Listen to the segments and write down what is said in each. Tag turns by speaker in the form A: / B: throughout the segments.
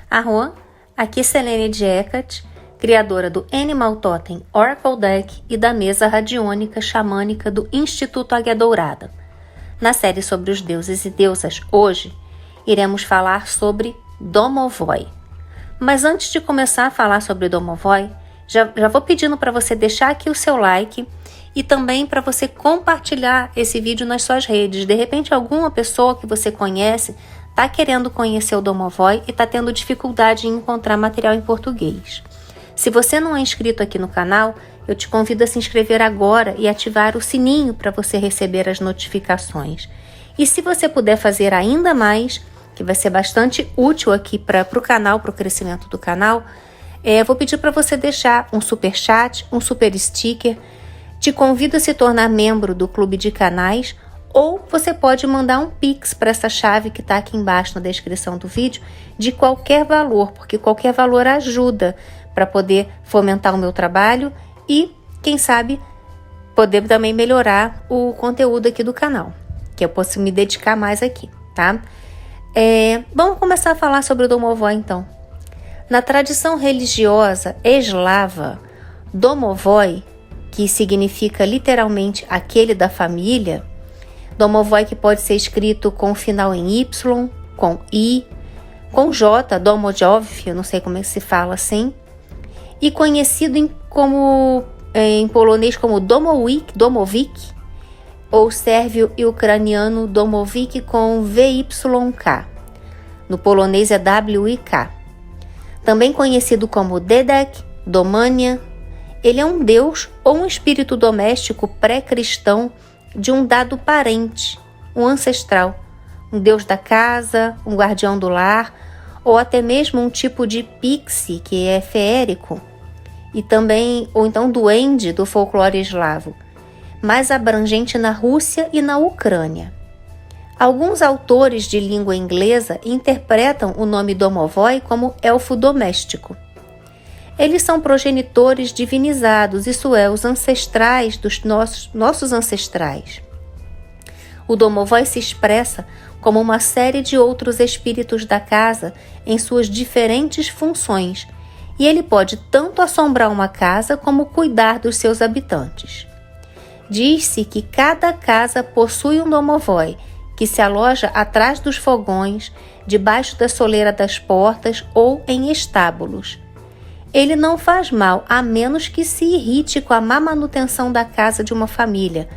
A: Arro, aqui Selene de Hecate, criadora do Animal Totem Oracle Deck e da mesa radiônica xamânica do Instituto Águia Dourada. Na série sobre os deuses e deusas, hoje, iremos falar sobre Domovoi. Mas antes de começar a falar sobre Domovoi, já vou pedindo para você deixar aqui o seu like e também para você compartilhar esse vídeo nas suas redes. De repente, alguma pessoa que você conhece está querendo conhecer o Domovoi e está tendo dificuldade em encontrar material em português. Se você não é inscrito aqui no canal, eu te convido a se inscrever agora e ativar o sininho para você receber as notificações. E se você puder fazer ainda mais, que vai ser bastante útil aqui para o canal, para o crescimento do canal, eu vou pedir para você deixar um super chat, um super sticker. Te convido a se tornar membro do Clube de Canais, ou você pode mandar um Pix para essa chave que está aqui embaixo na descrição do vídeo, de qualquer valor, porque qualquer valor ajuda para poder fomentar o meu trabalho e, quem sabe, poder também melhorar o conteúdo aqui do canal, que eu posso me dedicar mais aqui, tá? Vamos começar a falar sobre o Domovoi, então. Na tradição religiosa eslava, Domovoi, que significa literalmente aquele da família, Domovoi que pode ser escrito com final em Y, com I, com J, Domojov, eu não sei como é que se fala assim, e conhecido em polonês como Domowic, ou sérvio e ucraniano Domowic com VYK. No polonês é WIK. Também conhecido como Dedek, Domania, ele é um deus ou um espírito doméstico pré-cristão de um dado parente, um ancestral, um deus da casa, um guardião do lar, ou até mesmo um tipo de pixie, que é feérico, e também, ou então duende do folclore eslavo, mais abrangente na Rússia e na Ucrânia. Alguns autores de língua inglesa interpretam o nome Domovoi como elfo doméstico. Eles são progenitores divinizados, isso é, os ancestrais dos nossos ancestrais. O Domovoi se expressa como uma série de outros espíritos da casa em suas diferentes funções, e ele pode tanto assombrar uma casa como cuidar dos seus habitantes. Diz-se que cada casa possui um Domovoi, que se aloja atrás dos fogões, debaixo da soleira das portas ou em estábulos. Ele não faz mal, a menos que se irrite com a má manutenção da casa de uma família.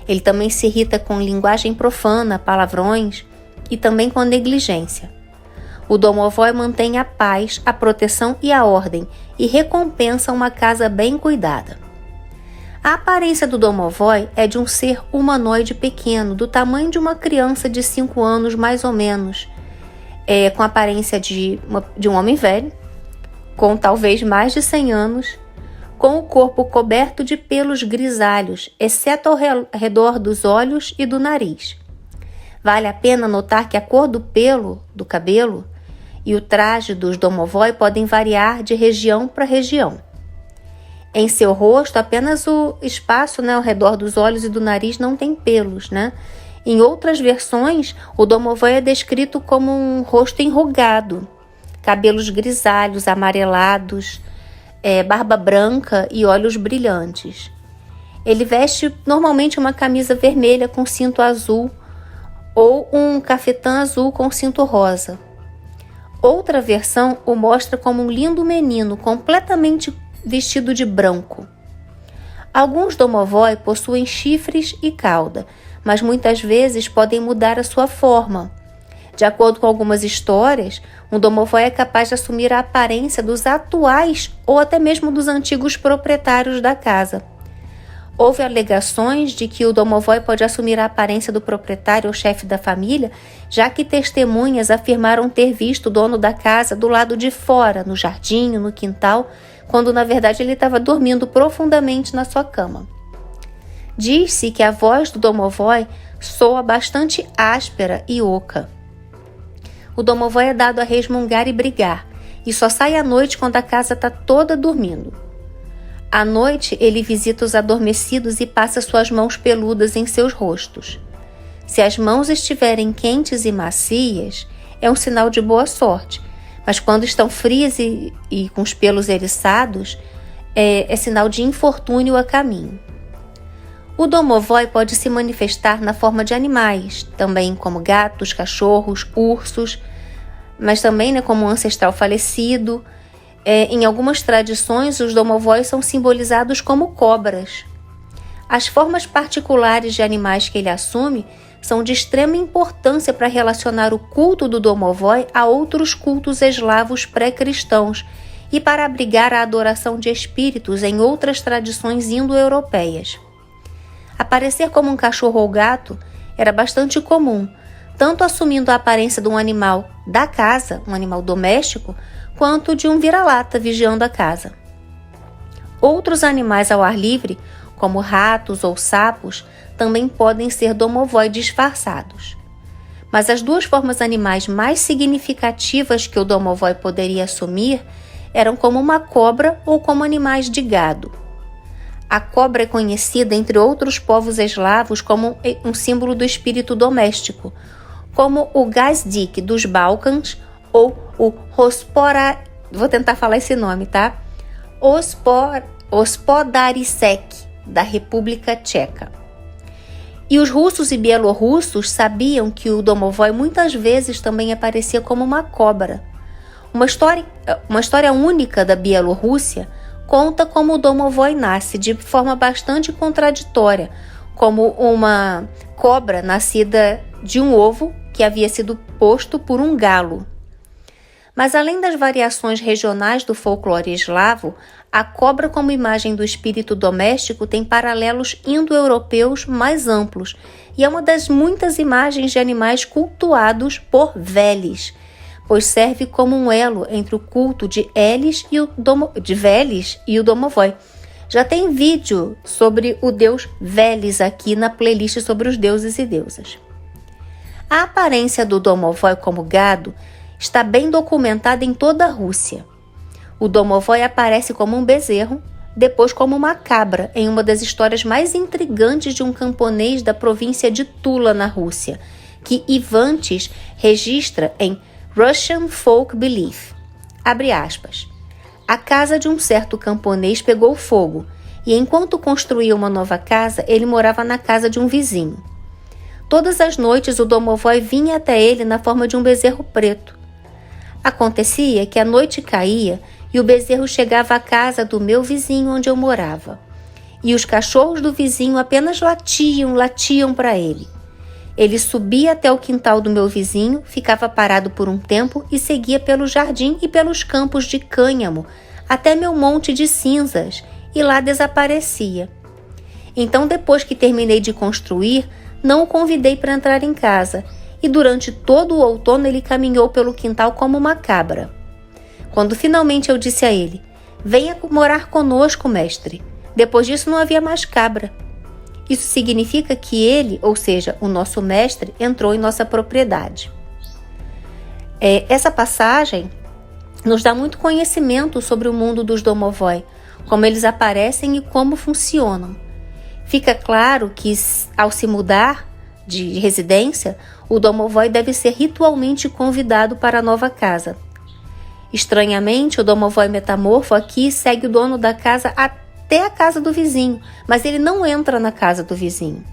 A: Ele também se irrita com linguagem profana, palavrões e também com negligência. O Domovoi mantém a paz, a proteção e a ordem e recompensa uma casa bem cuidada. A aparência do Domovoi é de um ser humanoide pequeno, do tamanho de uma criança de 5 anos mais ou menos, com a aparência de um homem velho, com talvez mais de 100 anos, com o corpo coberto de pelos grisalhos, exceto ao redor dos olhos e do nariz. Vale a pena notar que a cor do pelo, do cabelo, e o traje dos Domovoi podem variar de região para região. Em seu rosto, apenas o espaço ao redor dos olhos e do nariz não tem pelos, Em outras versões, o Domovoi é descrito como um rosto enrugado, cabelos grisalhos, amarelados, barba branca e olhos brilhantes. Ele veste normalmente uma camisa vermelha com cinto azul ou um cafetã azul com cinto rosa. Outra versão o mostra como um lindo menino completamente vestido de branco. Alguns Domovoi possuem chifres e cauda, mas muitas vezes podem mudar a sua forma. De acordo com algumas histórias, um Domovoi é capaz de assumir a aparência dos atuais ou até mesmo dos antigos proprietários da casa. Houve alegações de que o Domovoi pode assumir a aparência do proprietário ou chefe da família, já que testemunhas afirmaram ter visto o dono da casa do lado de fora, no jardim, no quintal, quando na verdade ele estava dormindo profundamente na sua cama. Diz-se que a voz do Domovoi soa bastante áspera e oca. O Domovoi é dado a resmungar e brigar, e só sai à noite quando a casa está toda dormindo. À noite, ele visita os adormecidos e passa suas mãos peludas em seus rostos. Se as mãos estiverem quentes e macias, é um sinal de boa sorte, mas quando estão frias e com os pelos eriçados, é sinal de infortúnio a caminho. O domovoi pode se manifestar na forma de animais, também como gatos, cachorros, ursos, mas também como um ancestral falecido. Em algumas tradições, os domovóis são simbolizados como cobras. As formas particulares de animais que ele assume são de extrema importância para relacionar o culto do domovoi a outros cultos eslavos pré-cristãos e para abrigar a adoração de espíritos em outras tradições indo-europeias. Aparecer como um cachorro ou gato era bastante comum, tanto assumindo a aparência de um animal da casa, um animal doméstico, quanto de um vira-lata vigiando a casa. Outros animais ao ar livre, como ratos ou sapos, também podem ser domovoi disfarçados. Mas as duas formas animais mais significativas que o domovoi poderia assumir eram como uma cobra ou como animais de gado. A cobra é conhecida entre outros povos eslavos como um símbolo do espírito doméstico, como o gazdik dos Balcãs ou o vou tentar falar esse nome, tá? Hospodarisek, da República Tcheca. E os russos e bielorrussos sabiam que o domovoi muitas vezes também aparecia como uma cobra. Uma história única da Bielorrússia conta como o domovoi nasce de forma bastante contraditória, como uma cobra nascida de um ovo que havia sido posto por um galo. Mas além das variações regionais do folclore eslavo, a cobra como imagem do espírito doméstico tem paralelos indo-europeus mais amplos e é uma das muitas imagens de animais cultuados por Veles, pois serve como um elo entre o culto de Veles e o domovoi. Já tem vídeo sobre o deus Veles aqui na playlist sobre os deuses e deusas. A aparência do domovoi como gado está bem documentada em toda a Rússia. O domovoi aparece como um bezerro, depois como uma cabra, em uma das histórias mais intrigantes de um camponês da província de Tula, na Rússia, que Ivantes registra em Russian Folk Belief. Abre aspas. A casa de um certo camponês pegou fogo, e enquanto construía uma nova casa, ele morava na casa de um vizinho. Todas as noites o domovoi vinha até ele na forma de um bezerro preto. Acontecia que a noite caía e o bezerro chegava à casa do meu vizinho onde eu morava. E os cachorros do vizinho apenas latiam para ele. Ele subia até o quintal do meu vizinho, ficava parado por um tempo e seguia pelo jardim e pelos campos de cânhamo até meu monte de cinzas e lá desaparecia. Então, depois que terminei de construir, não o convidei para entrar em casa e durante todo o outono ele caminhou pelo quintal como uma cabra. Quando finalmente eu disse a ele, venha morar conosco, mestre. Depois disso não havia mais cabra. Isso significa que ele, ou seja, o nosso mestre, entrou em nossa propriedade. Essa passagem nos dá muito conhecimento sobre o mundo dos domovoi, como eles aparecem e como funcionam. Fica claro que, ao se mudar de residência, o domovoi deve ser ritualmente convidado para a nova casa. Estranhamente, o domovoi metamorfo aqui segue o dono da casa até a casa do vizinho, mas ele não entra na casa do vizinho.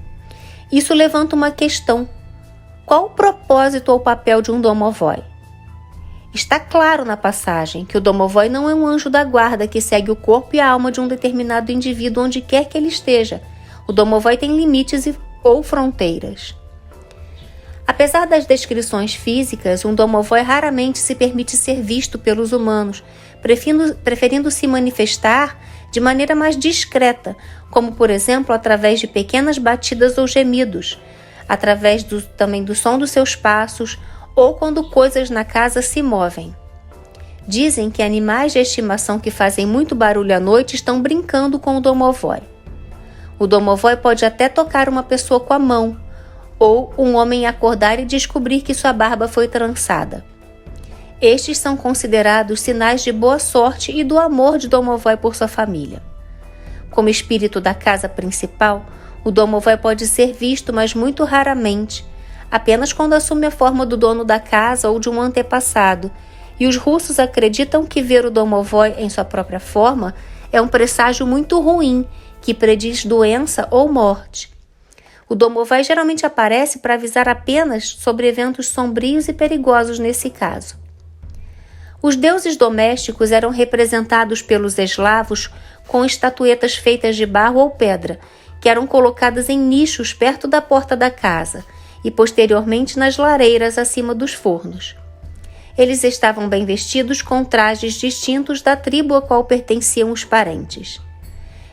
A: Isso levanta uma questão. Qual o propósito ou papel de um domovoi? Está claro na passagem que o domovoi não é um anjo da guarda que segue o corpo e a alma de um determinado indivíduo onde quer que ele esteja. O domovoi tem limites ou fronteiras. Apesar das descrições físicas, um domovoi raramente se permite ser visto pelos humanos, preferindo se manifestar de maneira mais discreta, como por exemplo através de pequenas batidas ou gemidos, através também do som dos seus passos ou quando coisas na casa se movem. Dizem que animais de estimação que fazem muito barulho à noite estão brincando com o domovoi. O domovoi pode até tocar uma pessoa com a mão, ou um homem acordar e descobrir que sua barba foi trançada. Estes são considerados sinais de boa sorte e do amor de domovoi por sua família. Como espírito da casa principal, o domovoi pode ser visto, mas muito raramente, apenas quando assume a forma do dono da casa ou de um antepassado, e os russos acreditam que ver o domovoi em sua própria forma é um presságio muito ruim, que prediz doença ou morte. O domovoi geralmente aparece para avisar apenas sobre eventos sombrios e perigosos nesse caso. Os deuses domésticos eram representados pelos eslavos com estatuetas feitas de barro ou pedra, que eram colocadas em nichos perto da porta da casa e posteriormente nas lareiras acima dos fornos. Eles estavam bem vestidos com trajes distintos da tribo a qual pertenciam os parentes.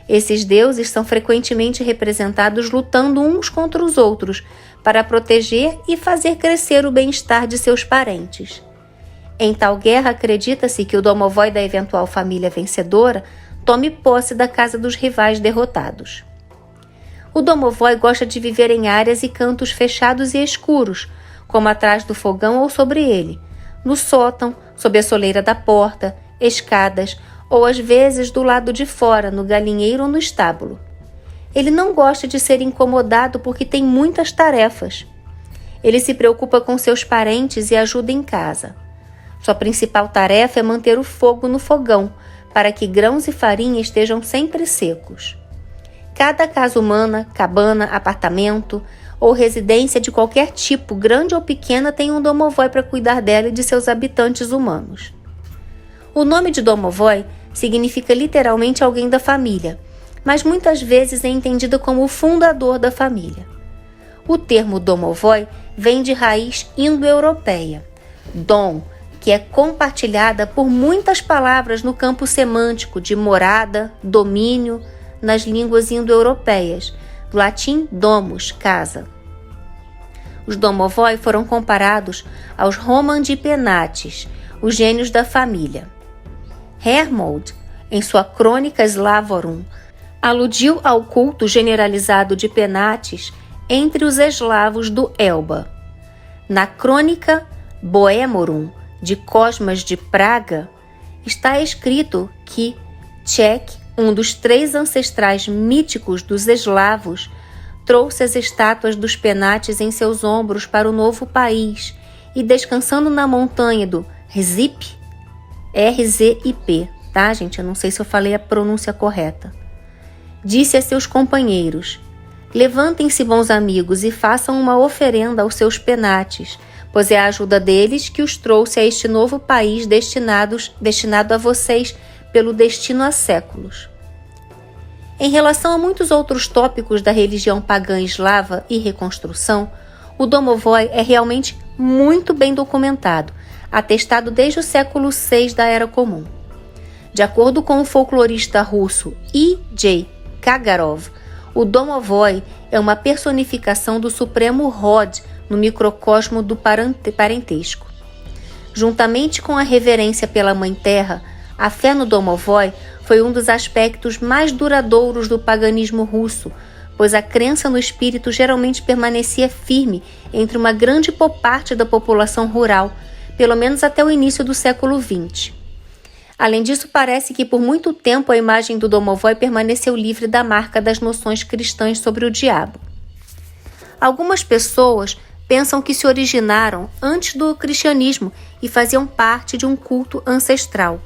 A: Esses deuses são frequentemente representados lutando uns contra os outros para proteger e fazer crescer o bem-estar de seus parentes. Em tal guerra, acredita-se que o domovoi da eventual família vencedora tome posse da casa dos rivais derrotados. O domovoi gosta de viver em áreas e cantos fechados e escuros, como atrás do fogão ou sobre ele, no sótão, sob a soleira da porta, escadas ou às vezes do lado de fora, no galinheiro ou no estábulo. Ele não gosta de ser incomodado porque tem muitas tarefas. Ele se preocupa com seus parentes e ajuda em casa. Sua principal tarefa é manter o fogo no fogão, para que grãos e farinha estejam sempre secos. Cada casa humana, cabana, apartamento ou residência de qualquer tipo, grande ou pequena, tem um domovoi para cuidar dela e de seus habitantes humanos. O nome de domovoi significa literalmente alguém da família, mas muitas vezes é entendido como o fundador da família. O termo domovoi vem de raiz indo-europeia, dom, que é compartilhada por muitas palavras no campo semântico de morada, domínio, nas línguas indo-europeias, do latim domus, casa. Os domovoi foram comparados aos romandipenates, os gênios da família. Hermod, em sua Crônica Slavorum, aludiu ao culto generalizado de penates entre os eslavos do Elba. Na Crônica Bohemorum, de Cosmas de Praga, está escrito que Tchek, um dos 3 ancestrais míticos dos eslavos, trouxe as estátuas dos penates em seus ombros para o novo país e, descansando na montanha do Rzip, R-Z-I-P, tá, gente? Eu não sei se eu falei a pronúncia correta. Disse a seus companheiros: levantem-se, bons amigos, e façam uma oferenda aos seus penates, pois é a ajuda deles que os trouxe a este novo país destinado a vocês pelo destino há séculos. Em relação a muitos outros tópicos da religião pagã eslava e reconstrução, o domovoi é realmente muito bem documentado, atestado desde o século VI da Era Comum. De acordo com o folclorista russo I.J. Kagarov, o domovoi é uma personificação do supremo Rod no microcosmo do parentesco. Juntamente com a reverência pela Mãe Terra, a fé no domovoi foi um dos aspectos mais duradouros do paganismo russo, pois a crença no espírito geralmente permanecia firme entre uma grande parte da população rural, pelo menos até o início do século XX. Além disso, parece que por muito tempo a imagem do domovoi permaneceu livre da marca das noções cristãs sobre o diabo. Algumas pessoas pensam que se originaram antes do cristianismo e faziam parte de um culto ancestral.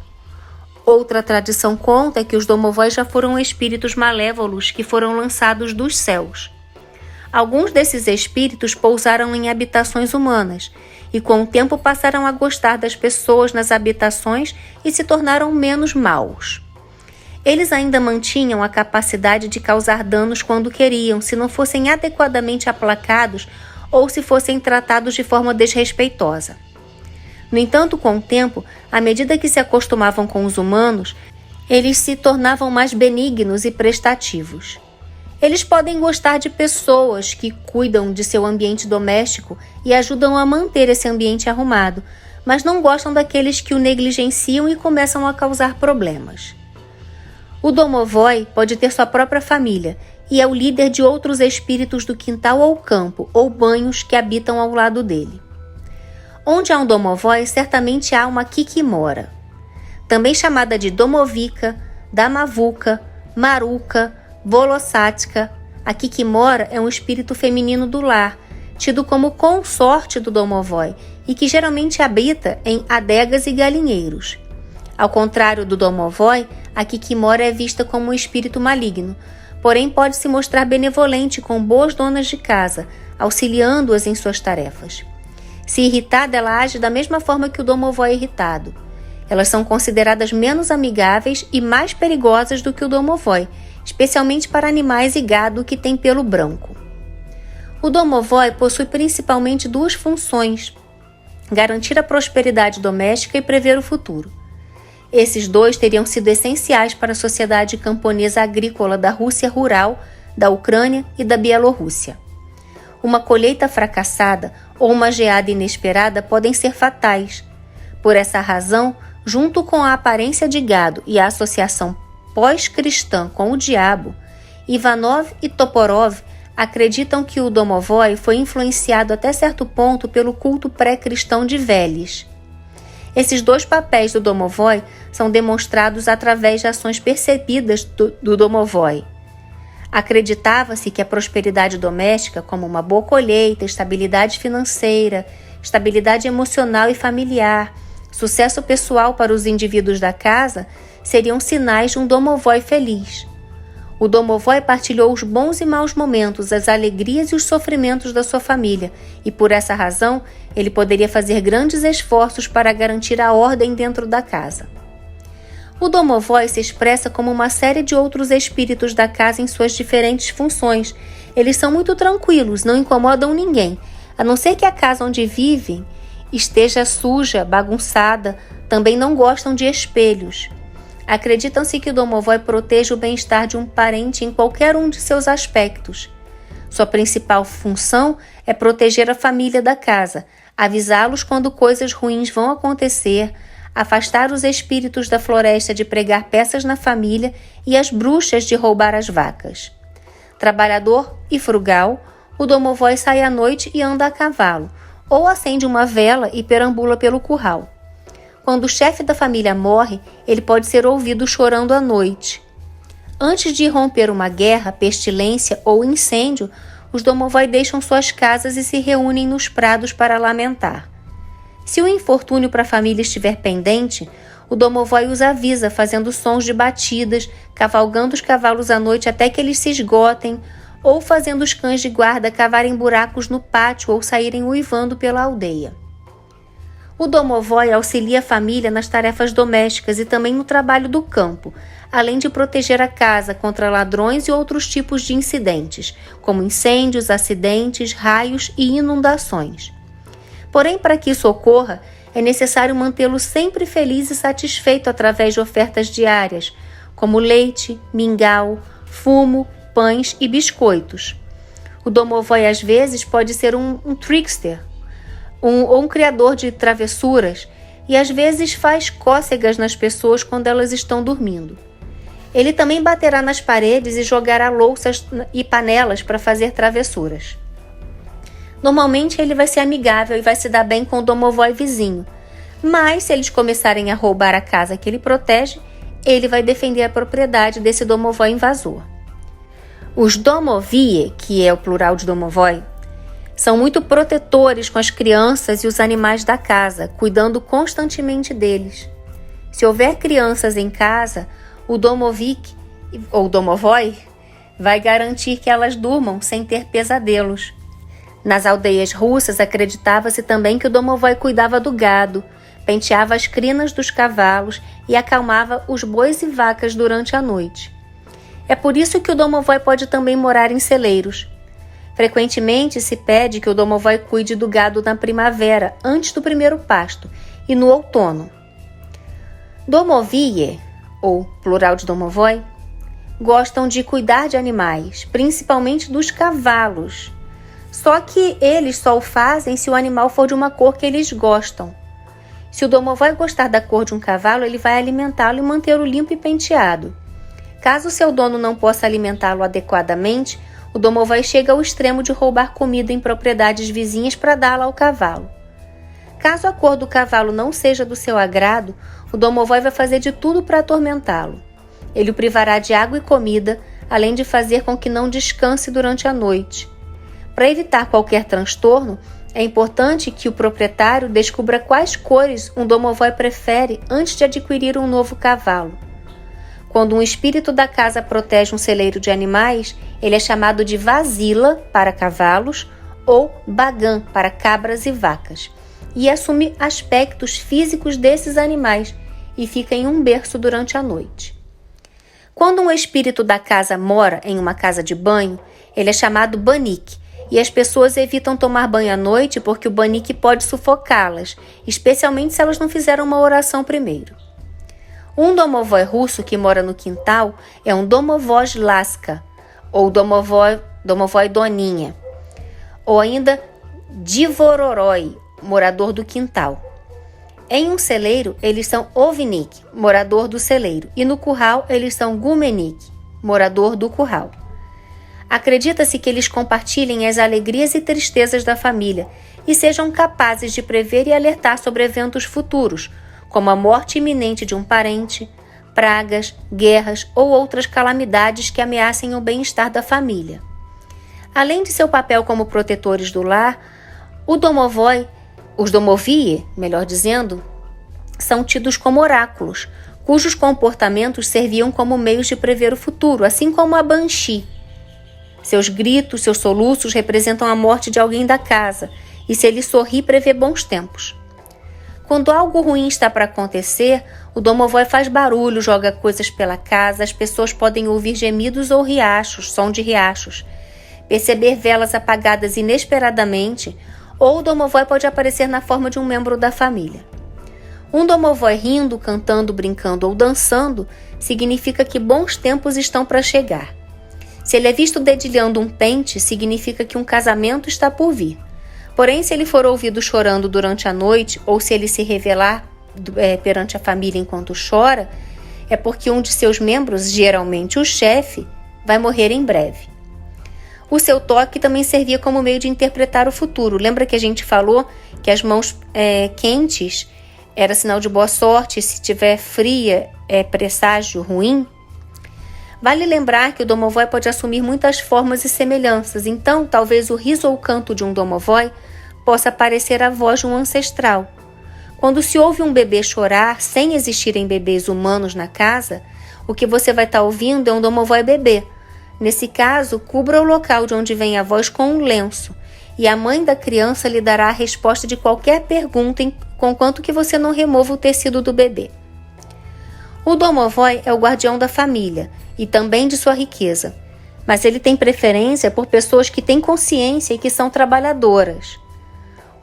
A: Outra tradição conta que os domovoi já foram espíritos malévolos que foram lançados dos céus. Alguns desses espíritos pousaram em habitações humanas e com o tempo passaram a gostar das pessoas nas habitações e se tornaram menos maus. Eles ainda mantinham a capacidade de causar danos quando queriam, se não fossem adequadamente aplacados ou se fossem tratados de forma desrespeitosa. No entanto, com o tempo, à medida que se acostumavam com os humanos, eles se tornavam mais benignos e prestativos. Eles podem gostar de pessoas que cuidam de seu ambiente doméstico e ajudam a manter esse ambiente arrumado, mas não gostam daqueles que o negligenciam e começam a causar problemas. O domovoi pode ter sua própria família e é o líder de outros espíritos do quintal ou campo ou banhos que habitam ao lado dele. Onde há um domovoi, certamente há uma kikimora, também chamada de domovica, damavuca, Maruca, Volossática. A Kikimora é um espírito feminino do lar, tido como consorte do domovoi e que geralmente habita em adegas e galinheiros. Ao contrário do domovoi, a Kikimora é vista como um espírito maligno, porém pode se mostrar benevolente com boas donas de casa, auxiliando-as em suas tarefas. Se irritada, ela age da mesma forma que o domovoi é irritado. Elas são consideradas menos amigáveis e mais perigosas do que o domovoi, especialmente para animais e gado que têm pelo branco. O domovoi possui principalmente duas funções: garantir a prosperidade doméstica e prever o futuro. Esses dois teriam sido essenciais para a sociedade camponesa agrícola da Rússia rural, da Ucrânia e da Bielorrússia. Uma colheita fracassada ou uma geada inesperada podem ser fatais. Por essa razão, junto com a aparência de gado e a associação pós-cristã com o diabo, Ivanov e Toporov acreditam que o domovoi foi influenciado até certo ponto pelo culto pré-cristão de Veles. Esses dois papéis do domovoi são demonstrados através de ações percebidas do domovoi. Acreditava-se que a prosperidade doméstica, como uma boa colheita, estabilidade financeira, estabilidade emocional e familiar, sucesso pessoal para os indivíduos da casa, seriam sinais de um domovoi feliz. O domovoi partilhou os bons e maus momentos, as alegrias e os sofrimentos da sua família, e por essa razão ele poderia fazer grandes esforços para garantir a ordem dentro da casa. O domovoi se expressa como uma série de outros espíritos da casa em suas diferentes funções. Eles são muito tranquilos, não incomodam ninguém, a não ser que a casa onde vivem esteja suja, bagunçada. Também não gostam de espelhos. Acreditam-se que o domovoi protege o bem-estar de um parente em qualquer um de seus aspectos. Sua principal função é proteger a família da casa, avisá-los quando coisas ruins vão acontecer, afastar os espíritos da floresta de pregar peças na família e as bruxas de roubar as vacas. Trabalhador e frugal, o domovoi sai à noite e anda a cavalo, ou acende uma vela e perambula pelo curral. Quando o chefe da família morre, ele pode ser ouvido chorando à noite. Antes de irromper uma guerra, pestilência ou incêndio, os domovoi deixam suas casas e se reúnem nos prados para lamentar. Se o infortúnio para a família estiver pendente, o domovoi os avisa fazendo sons de batidas, cavalgando os cavalos à noite até que eles se esgotem, ou fazendo os cães de guarda cavarem buracos no pátio ou saírem uivando pela aldeia. O domovoi auxilia a família nas tarefas domésticas e também no trabalho do campo, além de proteger a casa contra ladrões e outros tipos de incidentes, como incêndios, acidentes, raios e inundações. Porém, para que isso ocorra, é necessário mantê-lo sempre feliz e satisfeito através de ofertas diárias, como leite, mingau, fumo, pães e biscoitos. O domovoi às vezes pode ser um trickster, ou um criador de travessuras, e às vezes faz cócegas nas pessoas quando elas estão dormindo. Ele também baterá nas paredes e jogará louças e panelas para fazer travessuras. Normalmente ele vai ser amigável e vai se dar bem com o domovoi vizinho, mas se eles começarem a roubar a casa que ele protege, ele vai defender a propriedade desse domovoi invasor. Os domovie, que é o plural de domovoi, são muito protetores com as crianças e os animais da casa, cuidando constantemente deles. Se houver crianças em casa, o domovik, ou domovoi, vai garantir que elas durmam sem ter pesadelos. Nas aldeias russas, acreditava-se também que o domovoi cuidava do gado, penteava as crinas dos cavalos e acalmava os bois e vacas durante a noite. É por isso que o domovoi pode também morar em celeiros. Frequentemente se pede que o domovoi cuide do gado na primavera, antes do primeiro pasto, e no outono. Domovie, ou plural de domovoi, gostam de cuidar de animais, principalmente dos cavalos. Só que eles só o fazem se o animal for de uma cor que eles gostam. Se o domovoi gostar da cor de um cavalo, ele vai alimentá-lo e mantê-lo limpo e penteado. Caso seu dono não possa alimentá-lo adequadamente, o domovoi chega ao extremo de roubar comida em propriedades vizinhas para dá-la ao cavalo. Caso a cor do cavalo não seja do seu agrado, o domovoi vai fazer de tudo para atormentá-lo. Ele o privará de água e comida, além de fazer com que não descanse durante a noite. Para evitar qualquer transtorno, é importante que o proprietário descubra quais cores um domovoi prefere antes de adquirir um novo cavalo. Quando um espírito da casa protege um celeiro de animais, ele é chamado de vasila para cavalos ou bagã para cabras e vacas, e assume aspectos físicos desses animais e fica em um berço durante a noite. Quando um espírito da casa mora em uma casa de banho, ele é chamado banik, e as pessoas evitam tomar banho à noite porque o banik pode sufocá-las, especialmente se elas não fizeram uma oração primeiro. Um domovoi russo que mora no quintal é um domovoi laska, ou domovoi doninha, ou ainda divororoi, morador do quintal. Em um celeiro, eles são ovinik, morador do celeiro, e no curral, eles são gumenik, morador do curral. Acredita-se que eles compartilhem as alegrias e tristezas da família e sejam capazes de prever e alertar sobre eventos futuros, como a morte iminente de um parente, pragas, guerras ou outras calamidades que ameacem o bem-estar da família. Além de seu papel como protetores do lar, os domovie, melhor dizendo, são tidos como oráculos, cujos comportamentos serviam como meios de prever o futuro, assim como a banshee. Seus gritos, seus soluços representam a morte de alguém da casa, e se ele sorri, prevê bons tempos. Quando algo ruim está para acontecer, o domovoi faz barulho, joga coisas pela casa, as pessoas podem ouvir gemidos ou riachos, som de riachos, perceber velas apagadas inesperadamente, ou o domovoi pode aparecer na forma de um membro da família. Um domovoi rindo, cantando, brincando ou dançando significa que bons tempos estão para chegar. Se ele é visto dedilhando um pente, significa que um casamento está por vir. Porém, se ele for ouvido chorando durante a noite ou se ele se revelar perante a família enquanto chora, é porque um de seus membros, geralmente o chefe, vai morrer em breve. O seu toque também servia como meio de interpretar o futuro. Lembra que a gente falou que as mãos quentes era sinal de boa sorte, se tiver fria é presságio ruim? Vale lembrar que o domovoi pode assumir muitas formas e semelhanças, então talvez o riso ou canto de um domovoi possa parecer a voz de um ancestral. Quando se ouve um bebê chorar sem existirem bebês humanos na casa, o que você vai estar ouvindo é um domovoi bebê. Nesse caso, cubra o local de onde vem a voz com um lenço, e a mãe da criança lhe dará a resposta de qualquer pergunta, conquanto que você não remova o tecido do bebê. O domovoi é o guardião da família e também de sua riqueza, mas ele tem preferência por pessoas que têm consciência e que são trabalhadoras.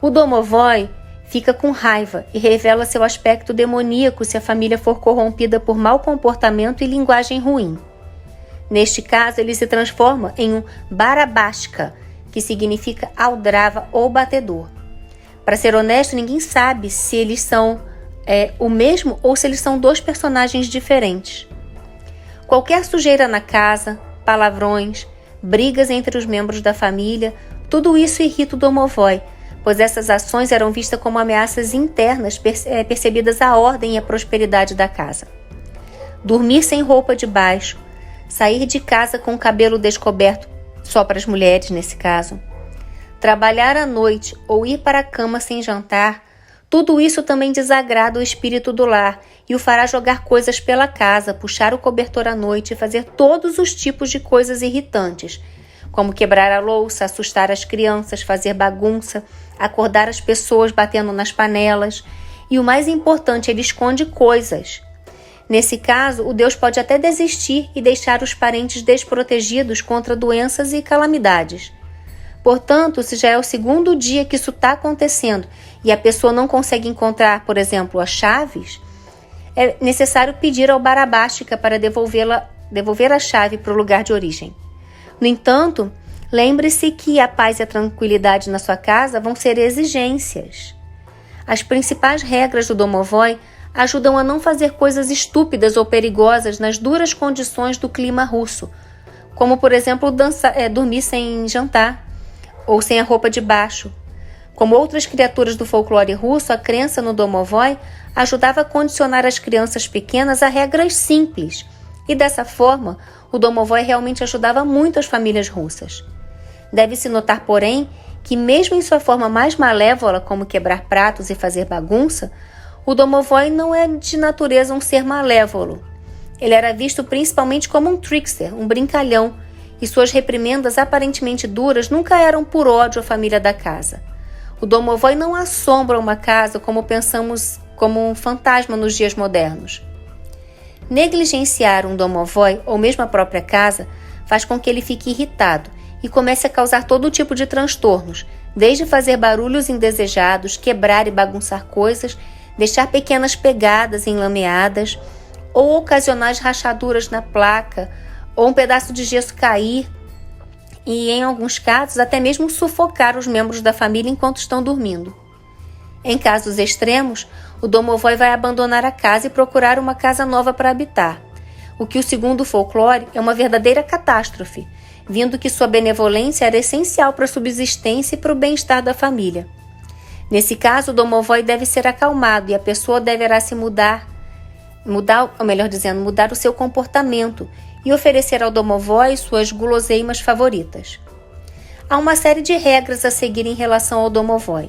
A: O domovoi fica com raiva e revela seu aspecto demoníaco se a família for corrompida por mau comportamento e linguagem ruim. Neste caso, ele se transforma em um barabashka, que significa aldrava ou batedor. Para ser honesto, ninguém sabe se eles são o mesmo ou se eles são dois personagens diferentes. Qualquer sujeira na casa, palavrões, brigas entre os membros da família, tudo isso irrita o domovoi, pois essas ações eram vistas como ameaças internas percebidas à ordem e à prosperidade da casa. Dormir sem roupa de baixo, sair de casa com o cabelo descoberto, só para as mulheres nesse caso, trabalhar à noite ou ir para a cama sem jantar, tudo isso também desagrada o espírito do lar e o fará jogar coisas pela casa, puxar o cobertor à noite e fazer todos os tipos de coisas irritantes, como quebrar a louça, assustar as crianças, fazer bagunça, acordar as pessoas batendo nas panelas e, o mais importante, ele esconde coisas. Nesse caso, o Deus pode até desistir e deixar os parentes desprotegidos contra doenças e calamidades. Portanto, se já é o segundo dia que isso está acontecendo e a pessoa não consegue encontrar, por exemplo, as chaves, é necessário pedir ao barabástica para devolver a chave para o lugar de origem. No entanto, lembre-se que a paz e a tranquilidade na sua casa vão ser exigências. As principais regras do domovoi ajudam a não fazer coisas estúpidas ou perigosas nas duras condições do clima russo, como, por exemplo, dormir sem jantar ou sem a roupa de baixo. Como outras criaturas do folclore russo, a crença no domovoi ajudava a condicionar as crianças pequenas a regras simples E dessa forma, o domovoi realmente ajudava muito as famílias russas. Deve-se notar, porém, que mesmo em sua forma mais malévola, como quebrar pratos e fazer bagunça, o domovoi não é de natureza um ser malévolo. Ele era visto principalmente como um trickster, um brincalhão, e suas reprimendas aparentemente duras nunca eram por ódio à família da casa. O domovoi não assombra uma casa como pensamos como um fantasma nos dias modernos. Negligenciar um domovoi, ou mesmo a própria casa, faz com que ele fique irritado e comece a causar todo tipo de transtornos, desde fazer barulhos indesejados, quebrar e bagunçar coisas, deixar pequenas pegadas enlameadas, ou ocasionais rachaduras na placa, ou um pedaço de gesso cair, e em alguns casos até mesmo sufocar os membros da família enquanto estão dormindo. Em casos extremos, o domovoi vai abandonar a casa e procurar uma casa nova para habitar, o que, segundo o folclore, é uma verdadeira catástrofe, vindo que sua benevolência era essencial para a subsistência e para o bem-estar da família. Nesse caso, o domovoi deve ser acalmado e a pessoa deverá se mudar o seu comportamento e oferecer ao domovoi suas guloseimas favoritas. Há uma série de regras a seguir em relação ao domovoi.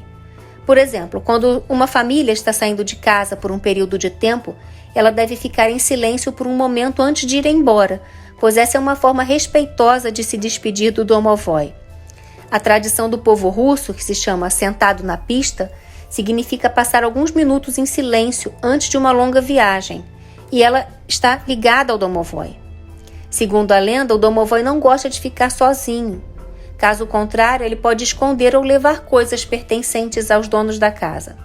A: Por exemplo, quando uma família está saindo de casa por um período de tempo, ela deve ficar em silêncio por um momento antes de ir embora, pois essa é uma forma respeitosa de se despedir do domovoi. A tradição do povo russo, que se chama sentado na pista, significa passar alguns minutos em silêncio antes de uma longa viagem, e ela está ligada ao domovoi. Segundo a lenda, o domovoi não gosta de ficar sozinho. Caso contrário, ele pode esconder ou levar coisas pertencentes aos donos da casa.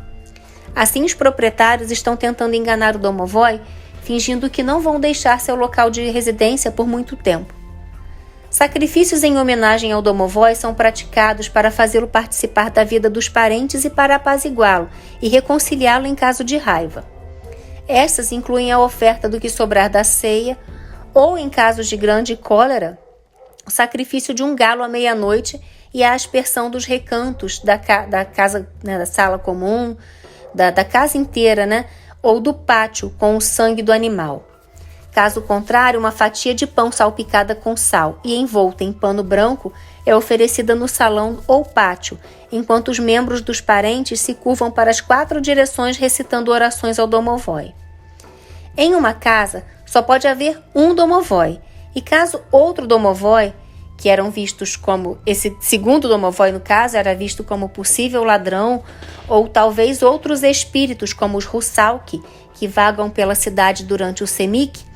A: Assim, os proprietários estão tentando enganar o domovoi, fingindo que não vão deixar seu local de residência por muito tempo. Sacrifícios em homenagem ao domovoi são praticados para fazê-lo participar da vida dos parentes e para apaziguá-lo e reconciliá-lo em caso de raiva. Essas incluem a oferta do que sobrar da ceia ou, em casos de grande cólera, o sacrifício de um galo à meia-noite e a aspersão dos recantos da casa, da sala comum, da casa inteira, ou do pátio com o sangue do animal. Caso contrário, uma fatia de pão salpicada com sal e envolta em pano branco é oferecida no salão ou pátio, enquanto os membros dos parentes se curvam para as 4 direções recitando orações ao domovoi. Em uma casa, só pode haver um domovoi, e caso outro domovoi, que eram vistos como, esse segundo domovoi no caso, era visto como possível ladrão, ou talvez outros espíritos como os Russalki, que vagam pela cidade durante o Semik,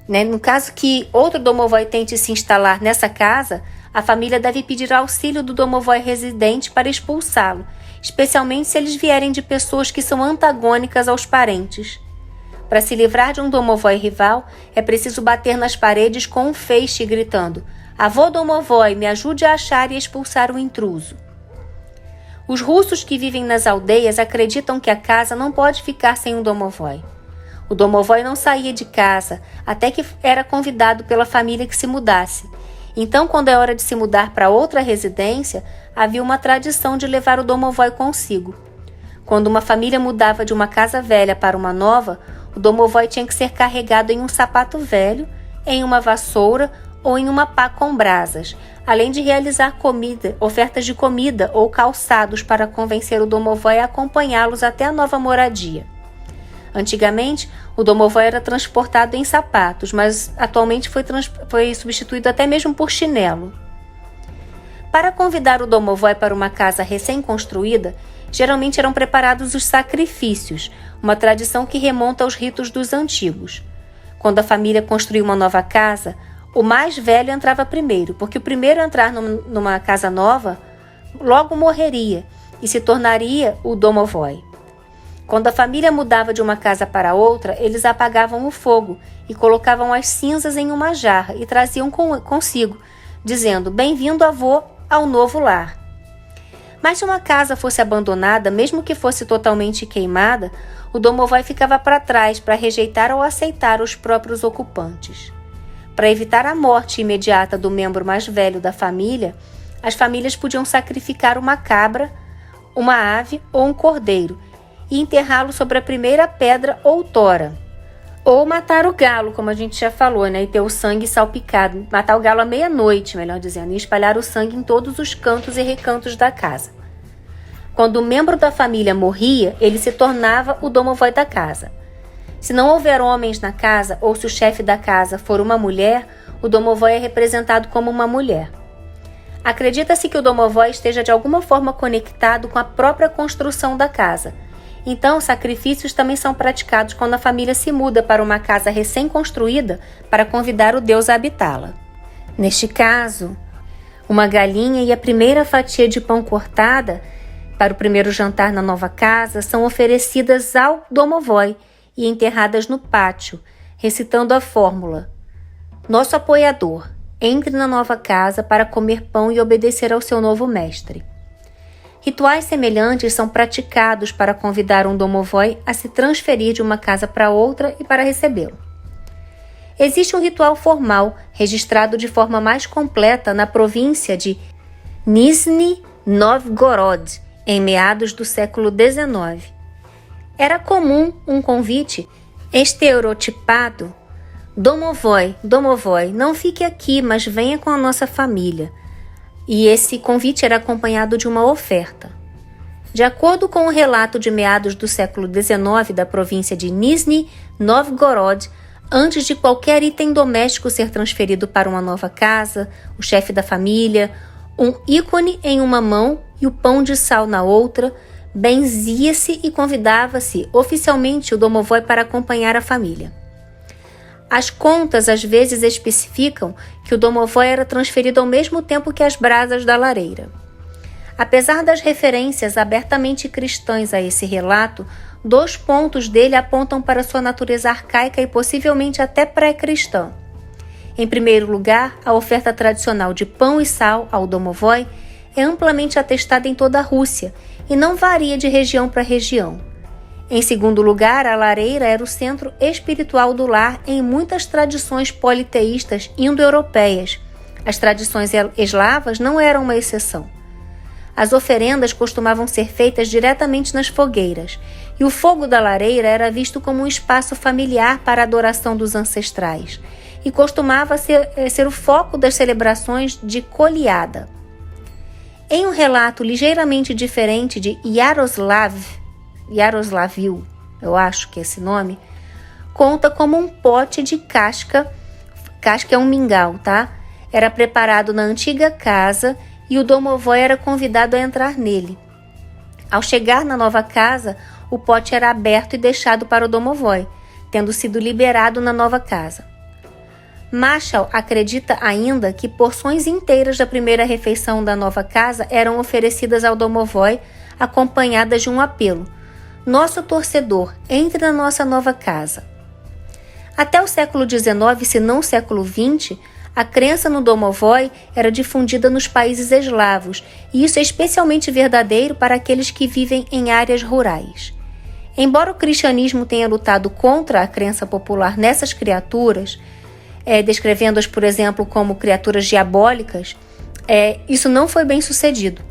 A: no caso que outro domovoi tente se instalar nessa casa, a família deve pedir auxílio do domovoi residente para expulsá-lo, especialmente se eles vierem de pessoas que são antagônicas aos parentes. Para se livrar de um domovoi rival, é preciso bater nas paredes com um feixe gritando: "Avô domovoi, me ajude a achar e expulsar o intruso." Os russos que vivem nas aldeias acreditam que a casa não pode ficar sem um domovoi. O domovoi não saía de casa até que era convidado pela família que se mudasse. Então, quando é hora de se mudar para outra residência, havia uma tradição de levar o domovoi consigo. Quando uma família mudava de uma casa velha para uma nova, o domovoi tinha que ser carregado em um sapato velho, em uma vassoura ou em uma pá com brasas, além de realizar ofertas de comida ou calçados para convencer o domovoi a acompanhá-los até a nova moradia. Antigamente, o domovoi era transportado em sapatos, mas atualmente foi substituído até mesmo por chinelo. Para convidar o domovoi para uma casa recém-construída, geralmente eram preparados os sacrifícios, uma tradição que remonta aos ritos dos antigos. Quando a família construía uma nova casa, o mais velho entrava primeiro, porque o primeiro a entrar numa casa nova logo morreria e se tornaria o domovoi. Quando a família mudava de uma casa para outra, eles apagavam o fogo e colocavam as cinzas em uma jarra e traziam consigo, dizendo: "Bem-vindo, avô, ao novo lar." Mas se uma casa fosse abandonada, mesmo que fosse totalmente queimada, o domovoi ficava para trás para rejeitar ou aceitar os próprios ocupantes. Para evitar a morte imediata do membro mais velho da família, as famílias podiam sacrificar uma cabra, uma ave ou um cordeiro e enterrá-lo sobre a primeira pedra ou tora. Ou matar o galo, como a gente já falou, né? E ter o sangue salpicado. Matar o galo à meia-noite, melhor dizendo, e espalhar o sangue em todos os cantos e recantos da casa. Quando um membro da família morria, ele se tornava o domovoi da casa. Se não houver homens na casa, ou se o chefe da casa for uma mulher, o domovoi é representado como uma mulher. Acredita-se que o domovoi esteja de alguma forma conectado com a própria construção da casa. Então, sacrifícios também são praticados quando a família se muda para uma casa recém-construída para convidar o Deus a habitá-la. Neste caso, uma galinha e a primeira fatia de pão cortada para o primeiro jantar na nova casa são oferecidas ao domovoi e enterradas no pátio, recitando a fórmula: nosso apoiador, entre na nova casa para comer pão e obedecer ao seu novo mestre. Rituais semelhantes são praticados para convidar um domovoi a se transferir de uma casa para outra e para recebê-lo. Existe um ritual formal, registrado de forma mais completa na província de Nizhny Novgorod, em meados do século XIX. Era comum um convite estereotipado: domovoi, domovoi, não fique aqui, mas venha com a nossa família. E esse convite era acompanhado de uma oferta. De acordo com o relato de meados do século XIX da província de Nizhny Novgorod, antes de qualquer item doméstico ser transferido para uma nova casa, o chefe da família, um ícone em uma mão e o pão de sal na outra, benzia-se e convidava-se oficialmente o domovoi para acompanhar a família. As contas às vezes especificam que o domovoi era transferido ao mesmo tempo que as brasas da lareira. Apesar das referências abertamente cristãs a esse relato, 2 pontos dele apontam para sua natureza arcaica e possivelmente até pré-cristã. Em primeiro lugar, a oferta tradicional de pão e sal ao domovoi é amplamente atestada em toda a Rússia e não varia de região para região. Em segundo lugar, a lareira era o centro espiritual do lar em muitas tradições politeístas indo-europeias. As tradições eslavas não eram uma exceção. As oferendas costumavam ser feitas diretamente nas fogueiras, e o fogo da lareira era visto como um espaço familiar para a adoração dos ancestrais, e costumava ser o foco das celebrações de Koliada. Em um relato ligeiramente diferente de Yaroslavl, eu acho que é esse nome, conta como um pote de casca é um mingau, tá? Era preparado na antiga casa e o domovoi era convidado a entrar nele. Ao chegar na nova casa, o pote era aberto e deixado para o domovoi, tendo sido liberado na nova casa. Machal acredita ainda que porções inteiras da primeira refeição da nova casa eram oferecidas ao domovoi, acompanhadas de um apelo: nosso torcedor, entre na nossa nova casa. Até o século XIX, se não século XX, a crença no domovoi era difundida nos países eslavos, e isso é especialmente verdadeiro para aqueles que vivem em áreas rurais. Embora o cristianismo tenha lutado contra a crença popular nessas criaturas, descrevendo-as, por exemplo, como criaturas diabólicas, isso não foi bem sucedido.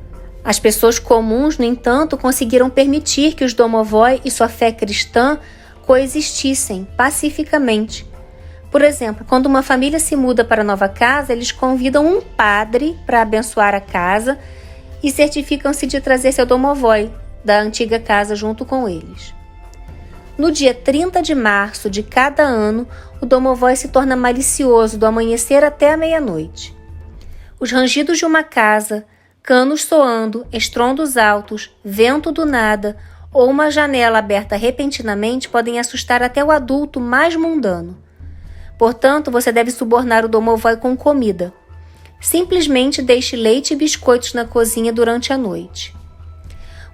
A: As pessoas comuns, no entanto, conseguiram permitir que os domovoi e sua fé cristã coexistissem pacificamente. Por exemplo, quando uma família se muda para a nova casa, eles convidam um padre para abençoar a casa e certificam-se de trazer seu domovoi da antiga casa junto com eles. No dia 30 de março de cada ano, o domovoi se torna malicioso do amanhecer até a meia-noite. Os rangidos de uma casa, canos soando, estrondos altos, vento do nada ou uma janela aberta repentinamente podem assustar até o adulto mais mundano. Portanto, você deve subornar o domovoi com comida. Simplesmente deixe leite e biscoitos na cozinha durante a noite.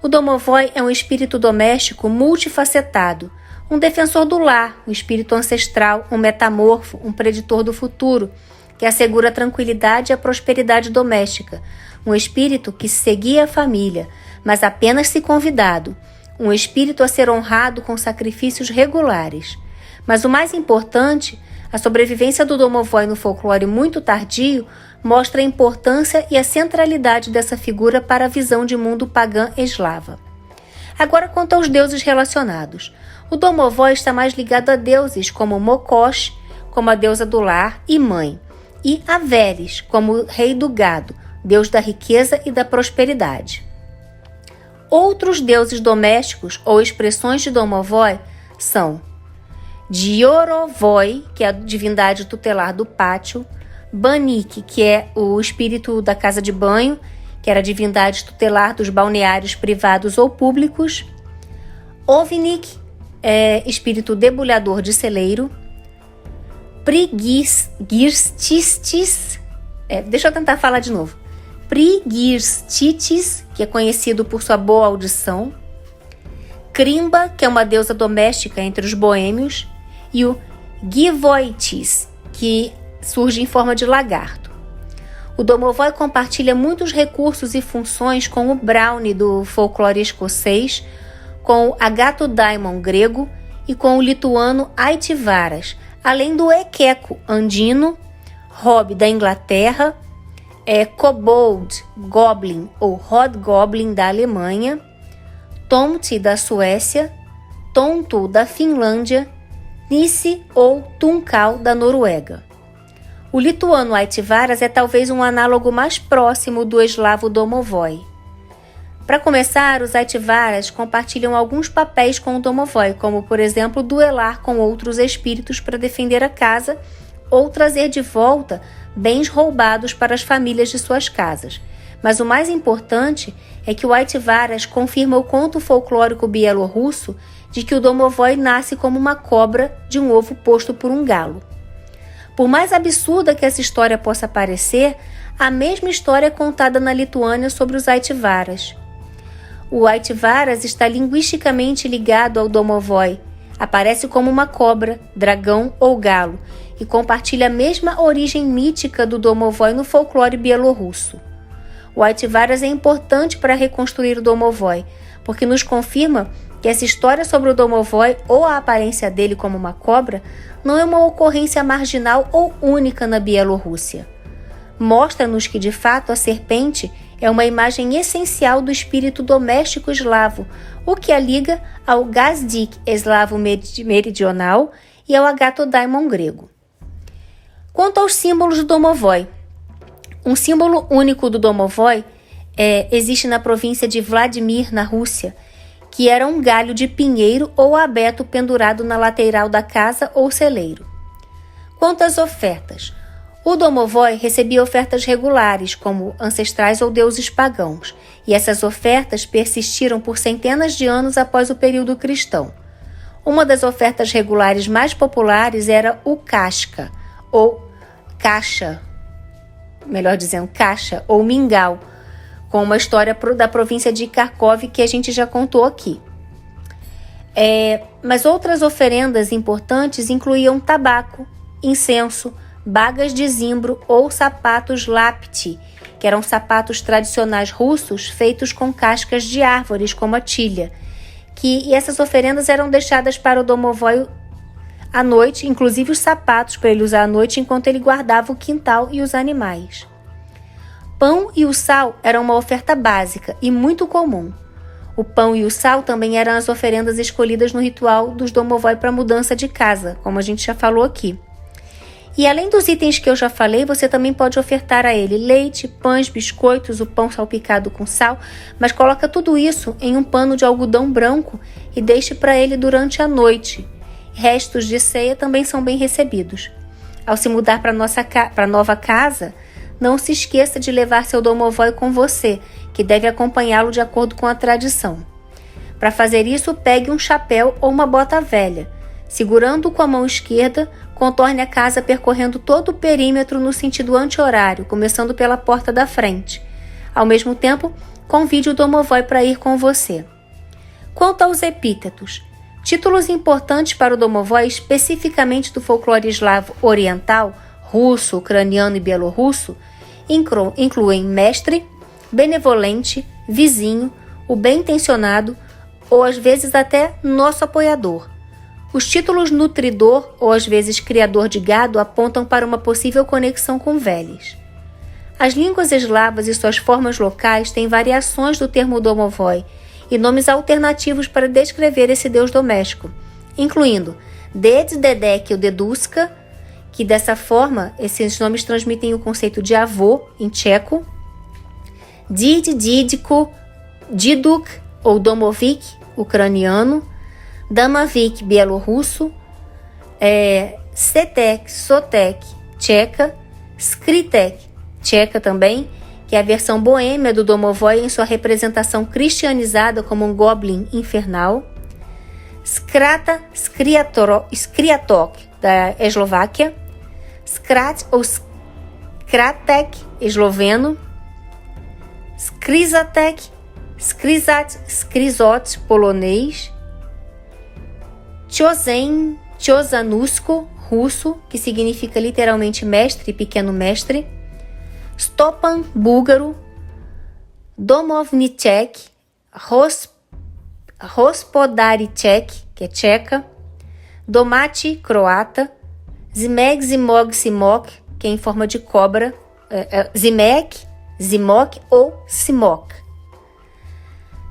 A: O domovoi é um espírito doméstico multifacetado, um defensor do lar, um espírito ancestral, um metamorfo, um preditor do futuro, que assegura a tranquilidade e a prosperidade doméstica, um espírito que seguia a família, mas apenas se convidado, um espírito a ser honrado com sacrifícios regulares. Mas o mais importante, a sobrevivência do domovoi no folclore muito tardio mostra a importância e a centralidade dessa figura para a visão de mundo pagã eslava. Agora, quanto aos deuses relacionados. O domovoi está mais ligado a deuses como Mokosh, como a deusa do lar e mãe, e Averes, como o rei do gado, deus da riqueza e da prosperidade. Outros deuses domésticos ou expressões de domovoi são Diorovoi, que é a divindade tutelar do pátio, Banik, que é o espírito da casa de banho, que era a divindade tutelar dos balneários privados ou públicos, Ovnik, espírito debulhador de celeiro, Prigirstitis, deixa eu tentar falar de novo, Prigirstitis, que é conhecido por sua boa audição, Krimba, que é uma deusa doméstica entre os boêmios, e o Givoitis, que surge em forma de lagarto. O domovoi compartilha muitos recursos e funções com o brownie do folclore escocês, com o Agathodaimon grego e com o lituano Aitivaras, além do Ekeko andino, Hob da Inglaterra, Kobold Goblin ou Hobgoblin da Alemanha, Tomti da Suécia, Tontu da Finlândia, Nissi ou Tunkal da Noruega. O lituano Aitivaras é talvez um análogo mais próximo do eslavo domovoi. Para começar, os Aitivaras compartilham alguns papéis com o domovoi, como, por exemplo, duelar com outros espíritos para defender a casa ou trazer de volta bens roubados para as famílias de suas casas. Mas o mais importante é que o Aitivaras confirma o conto folclórico bielorrusso de que o domovoi nasce como uma cobra de um ovo posto por um galo. Por mais absurda que essa história possa parecer, a mesma história é contada na Lituânia sobre os Aitivaras. O Aitivaras está linguisticamente ligado ao domovoi, aparece como uma cobra, dragão ou galo e compartilha a mesma origem mítica do domovoi no folclore bielorrusso. O Aitivaras é importante para reconstruir o domovoi, porque nos confirma que essa história sobre o domovoi ou a aparência dele como uma cobra não é uma ocorrência marginal ou única na Bielorrússia. Mostra-nos que, de fato, a serpente é uma imagem essencial do espírito doméstico eslavo, o que a liga ao Gazdik eslavo meridional e ao Agathodaimon grego. Quanto aos símbolos do domovoi, um símbolo único do domovoi existe na província de Vladimir, na Rússia, que era um galho de pinheiro ou abeto pendurado na lateral da casa ou celeiro. Quanto às ofertas, o domovoi recebia ofertas regulares, como ancestrais ou deuses pagãos, e essas ofertas persistiram por centenas de anos após o período cristão. Uma das ofertas regulares mais populares era o kashka, ou caixa, melhor dizendo, caixa ou mingau, com uma história da província de Kharkov que a gente já contou aqui. Mas outras oferendas importantes incluíam tabaco, incenso, bagas de zimbro ou sapatos lapti, que eram sapatos tradicionais russos feitos com cascas de árvores, como a tilha, e essas oferendas eram deixadas para o domovoi à noite, inclusive os sapatos para ele usar à noite enquanto ele guardava o quintal e os animais. Pão e o sal eram uma oferta básica e muito comum. O pão e o sal também eram as oferendas escolhidas no ritual dos domovoi para mudança de casa, como a gente já falou aqui. E além dos itens que eu já falei, você também pode ofertar a ele leite, pães, biscoitos, o pão salpicado com sal, mas coloca tudo isso em um pano de algodão branco e deixe para ele durante a noite. Restos de ceia também são bem recebidos. Ao se mudar para a nova casa, não se esqueça de levar seu domovoi com você, que deve acompanhá-lo de acordo com a tradição. Para fazer isso, pegue um chapéu ou uma bota velha. Segurando-o com a mão esquerda, contorne a casa percorrendo todo o perímetro no sentido anti-horário, começando pela porta da frente. Ao mesmo tempo, convide o domovoi para ir com você. Quanto aos epítetos, títulos importantes para o domovoi, especificamente do folclore eslavo oriental, russo, ucraniano e bielorrusso, incluem mestre, benevolente, vizinho, o bem-intencionado ou às vezes até nosso apoiador. Os títulos nutridor ou às vezes criador de gado apontam para uma possível conexão com Veles. As línguas eslavas e suas formas locais têm variações do termo domovoi e nomes alternativos para descrever esse deus doméstico, incluindo Ded, Dedek ou Deduska, que dessa forma esses nomes transmitem o conceito de avô em tcheco, Did, Didko, Diduk ou Domovic, ucraniano, Damavik, bielorrusso, Setek, Sotek, tcheca, Skritek, tcheca também, que é a versão boêmia do Domovoy em sua representação cristianizada como um goblin infernal, Skrata, Skriatok, da Eslováquia, Skrat ou Skratek, esloveno, Skrizatek, Skrizat, Skrizot, polonês, Tiozen, Tiozanusko, russo, que significa literalmente mestre, pequeno mestre, Stopan, búlgaro, Domovnicek, Hospodaricek, que é tcheca, Domati, croata, Zimek, Zimog, Simok, que é em forma de cobra, Zimek, Zimok ou Simok.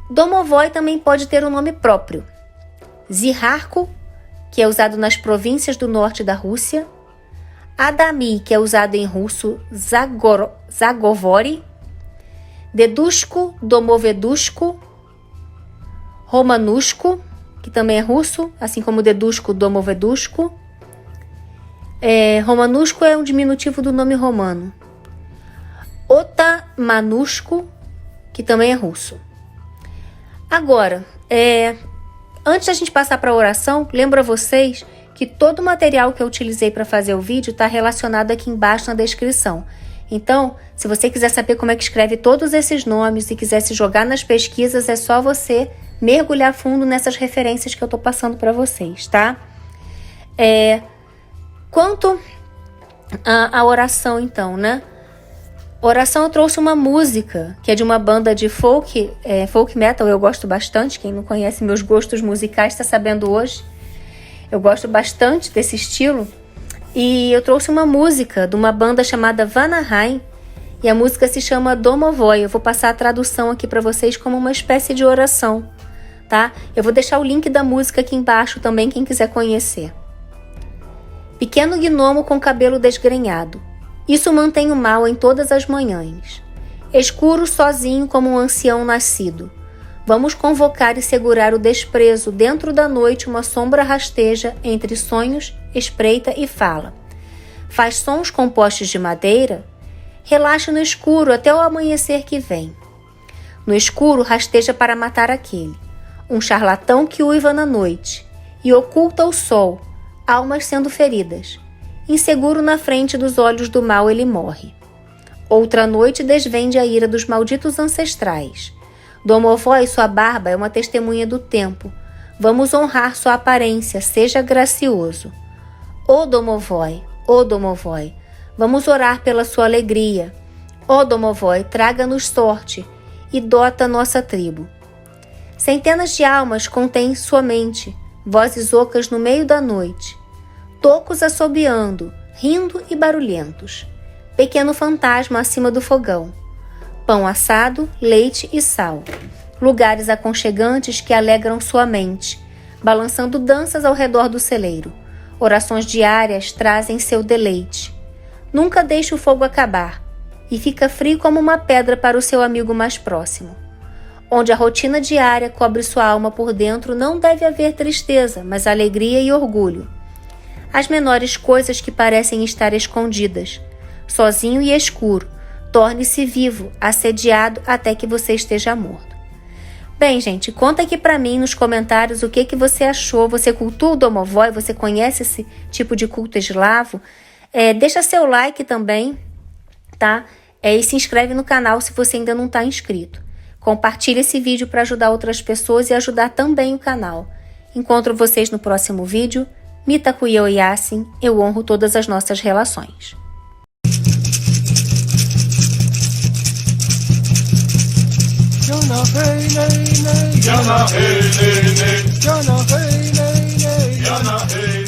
A: Domovoy também pode ter um nome próprio. Ziharko, que é usado nas províncias do norte da Rússia, Adami, que é usado em russo, Zagovori, Dedushko, Domovedushko, Romanushko, que também é russo, assim como Dedushko, Domovedushko. Romanushko é um diminutivo do nome romano. Otamanushko, que também é russo. Agora, antes da gente passar para a oração, lembro a vocês que todo o material que eu utilizei para fazer o vídeo está relacionado aqui embaixo na descrição. Então, se você quiser saber como é que escreve todos esses nomes e quiser se jogar nas pesquisas, é só você mergulhar fundo nessas referências que eu estou passando para vocês, tá? Quanto à oração, então, né? Oração, eu trouxe uma música, que é de uma banda de folk metal, eu gosto bastante. Quem não conhece meus gostos musicais está sabendo hoje. Eu gosto bastante desse estilo. E eu trouxe uma música de uma banda chamada Vanaheim, e a música se chama Domovoy. Eu vou passar a tradução aqui para vocês como uma espécie de oração, tá? Eu vou deixar o link da música aqui embaixo também, quem quiser conhecer. Pequeno gnomo com cabelo desgrenhado, isso mantém o mal em todas as manhãs. Escuro sozinho como um ancião nascido. Vamos convocar e segurar o desprezo dentro da noite, uma sombra rasteja entre sonhos, espreita e fala. Faz sons com postes de madeira? Relaxa no escuro até o amanhecer que vem. No escuro rasteja para matar aquele, um charlatão que uiva na noite e oculta o sol, almas sendo feridas. Inseguro na frente dos olhos do mal ele morre. Outra noite desvende a ira dos malditos ancestrais. Domovoy, sua barba é uma testemunha do tempo. Vamos honrar sua aparência, seja gracioso. Ó Domovoy, vamos orar pela sua alegria. Ó Domovoy, traga-nos sorte e dota nossa tribo. Centenas de almas contém sua mente, vozes ocas no meio da noite. Tocos assobiando, rindo e barulhentos. Pequeno fantasma acima do fogão. Pão assado, leite e sal. Lugares aconchegantes que alegram sua mente, balançando danças ao redor do celeiro. Orações diárias trazem seu deleite. Nunca deixe o fogo acabar, e fica frio como uma pedra para o seu amigo mais próximo. Onde a rotina diária cobre sua alma por dentro, não deve haver tristeza, mas alegria e orgulho. As menores coisas que parecem estar escondidas. Sozinho e escuro, torne-se vivo, assediado até que você esteja morto. Bem, gente, conta aqui pra mim nos comentários o que você achou. Você cultua o Domovoy? Você conhece esse tipo de culto eslavo? Deixa seu like também, tá? E se inscreve no canal se você ainda não está inscrito. Compartilhe esse vídeo para ajudar outras pessoas e ajudar também o canal. Encontro vocês no próximo vídeo. Mitakuye Oyasin, eu honro todas as nossas relações.
B: Jana hey nay nay, Jana hey nay nay, Jana hey nay nay, Jana hey.